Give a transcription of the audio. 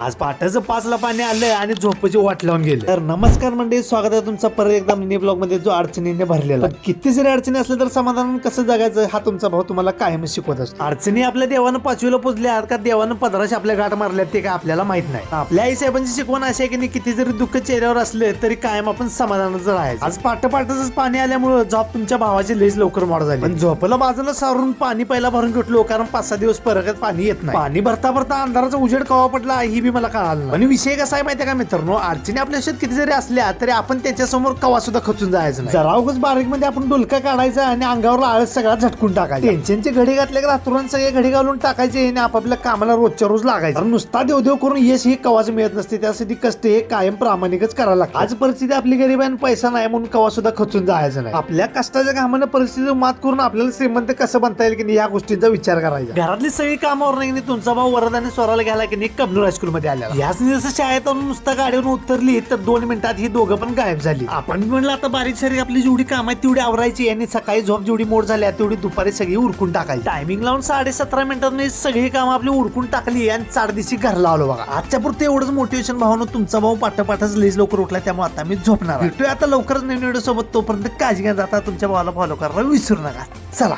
आज पहाटेचं 5ला पाणी आलं आणि झोपेची वाट लावून गेलं. तर नमस्कार मंडळी, स्वागत आहे तुमचा परत एकदा मिनी ब्लॉग मध्ये, जो अडचणीने भरलेला. किती जरी अडचणी असल्या तर समाधान कसं जगायचं हा तुमचा भाऊ तुम्हाला कायम शिकवत असतो. अडचणी आपल्या देवानं 5वीला पोचल्या का देवानं 15 आपल्या गाठ मारल्यात ते काय आपल्याला माहित नाही. आपल्या आई साहेबांची शिकवण अशी आहे की किती जरी दुःख चेहऱ्यावर असले तरी कायम आपण समाधानाचं राहायचं. आज पहाटेच पाणी आल्यामुळे झोप तुमच्या भावाची लईच लवकर मोड झाली. पण झोपला बाजूला सारून पाणी पहिला भरून घेतलो, कारण 5-6 दिवस परत पाणी येत नाही. पाणी भरता भरता अंधाराचा उजेड कवा पडला ही बी मला कळालं. आणि विषय कसा आहे माहितीये का मित्रांनो, अडचणी आपल्या आयुष्यात किती जरी असल्या तरी आपण त्याच्यासमोर कवा सुद्धा खचून जायचं नाही. जरा उगाच बारीक मध्ये आपण डुलका काढायचा आणि अंगावर आळस सगळा झटकून टाकायचा. टेन्शनचे घडी घातले की रात्रून सगळे घडी घालून टाकायचे आणि आपापल्या कामाला रोजच्या रोज लागायचं. नुसता देवदेव करून यश हे कवाच मिळत नसते, त्यासाठी कष्ट हे कायम प्रामाणिकच करायला लागतं. आज परिस्थिती आपली गरीब आहे, पैसा नाही म्हणून कवा सुद्धा खचून जायचं नाही. आपल्या कष्टाच्या कामानं परिस्थिती मात करून आपल्याला श्रीमंत कसं बनता येईल की नाही या गोष्टींचा विचार करायचा. घरातली सगळी कामावर नाही तुमचा भाऊ वरद आणि स्वराला घ्यायला की नाही कबनूर हायस्कूल मध्ये आल्या. याच दिवस शाळेत नुसता गाडीवरून उतरली तर 2 मिनिटात ही दोघं पण गायब झाली. आपण म्हणलं आता बारीक सारीक आपली जेवढी काम आहे तेवढी आवरायची आणि सकाळी झोप जेवढी मोड झाल्या तेवढी दुपारी सगळी उरकून टाकायची. टायमिंग लावून 17:30 मिनिटांनी सगळी काम आपली उरकून टाकली आणि 4 दिवशी घरला आलो बघा. आजच्या पुरते एवढंच मोटिवेशन भावना. तुमचा भाऊ पाठपाठच लईच लवकर उठला, त्यामुळे आता मी झोपणार. भेटूया आता लवकरच नवीन व्हिडिओ सोबत. तोपर्यंत काळजी घ्या. जाता तुमच्या भावाला फॉलो करायला विसरू नका. चला.